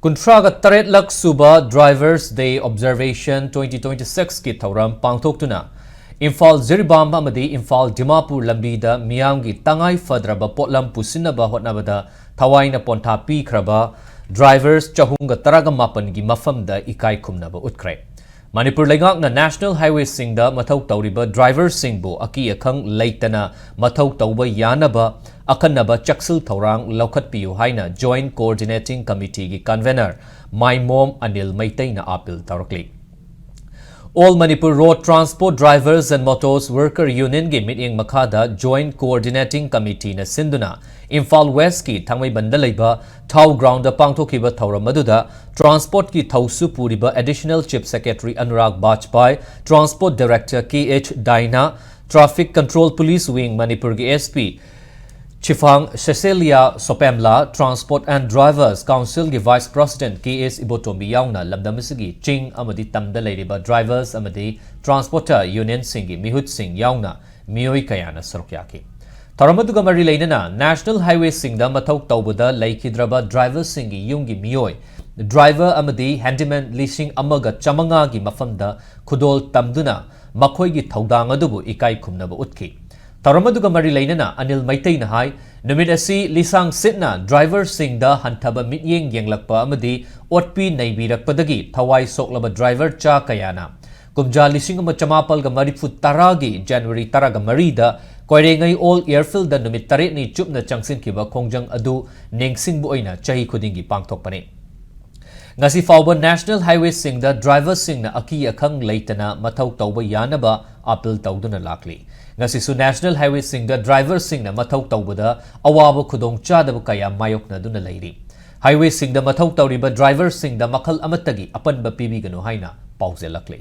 Kuntraga Taret Lak Suba Drivers Day Observation 2026 ki thauram pangthoktuna Imphal Ziribam amadi Imphal Dimapur lambida miyamgi tangai fadraba potlam pusinaba hotnabada thawaina pontha pikraba drivers chahunga taraga mapan gi mafamda ikai khumnaba utkre Manipur Legakna National Highway Singda Mathau Tauriba Driver Singbo Aki Akhang Leitana Mathau Tauba Yanaba Akanaba Chaksil Taurang Laukat Piyu Haina Joint Coordinating Committee gi Convener My Mom Anil Maitaina Apil Tarakli All Manipur Road Transport Drivers and Motors Worker Union gi meeting Makada Joint Coordinating Committee na Sinduna Imphal West ki Thangmai Bandalaiba Thau Ground Pangthokiba Thauram Maduda Transport ki Thausu Puriba Additional Chief Secretary Anurag Bajpai Transport Director KH Daina Traffic Control Police Wing Manipur gi SP Chifang Cecilia Sopemla Transport and Drivers Council gi Vice President KS Ibotombi yauna labdamisigi Ching amadi tamda leiriba Drivers amadi Transporter Union Singi Mihut Singh yauna Mioi Kayana Sarukyaki Taramaduga mari leinana National Highway Singda Mathau Taubuda Laikidraba Drivers Singi Yungi Mioi Driver amadi Handyman Leasing Amaga Chamanga gi Mafamda Kudol Tamduna Makoi gi Thaudang adubu ikai khumnaba utki Taramaduga mari leinana Anil Maitaina hai numit asi lisang sitna driver singda hantaba mityeng yenglakpa amadi otpi naibirakpadagi thawai soklaba driver cha kayana kumja lising ama chamapal ga marifu taragi January taraga marida koirengai all airfield da numit tare ni chupna changsin kiba khongjang adu nengsingbu oina chahi khudingi pangthokpani ngasi fawba National Highway Singda driver singna aki akhang leitana mathau tauba yanaba apil tauduna lakli ngasi su National Highway Singda driver singna mathau taubada awaba khudong chadaba kaya mayokna duna leiri Highway Singda mathau tauriba driver singda makhal amatagi apanba pibiganu haina pauzelakli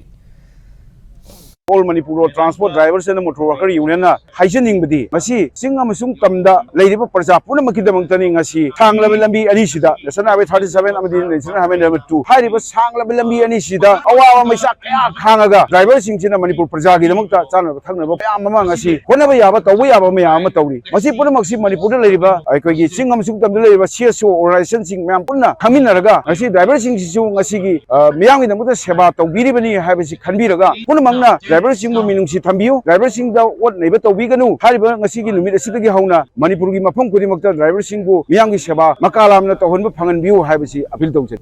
All Manipur Transport Drivers and Motor Worker Union Haisening Badi, Masi, Singam Sung Kamda, Lady Persa, Punamakidamantani, Asi, Tangla Lambi Anishida, the Sana 37 Amadin, the Sana number 2, Hariba Sangla Lambi Anishida, Awa Misak Hangaga, Drivers in China Manipur Prajagi, the Mukta, Sana, Tangla, whenever you have a way of a Mayamatori, Masi Punamaxi Manipur Leva, I could get Singam Sukam Leva, CSO or licensing Mampuna, Kaminaraga, I see Drivers in Sigi, Miang in the Mutas Heba, Viribani, Habisi Kanbiraga, Punamanga. Driver singbu minungsi thambiu driver singda what neiba tawbiganu hariba ngasigi numit asidagi hauna manipur gi mafam kudi makta driver singbu miyamgi seba makalamna tawhonba phanganbiu haibasi apil tawse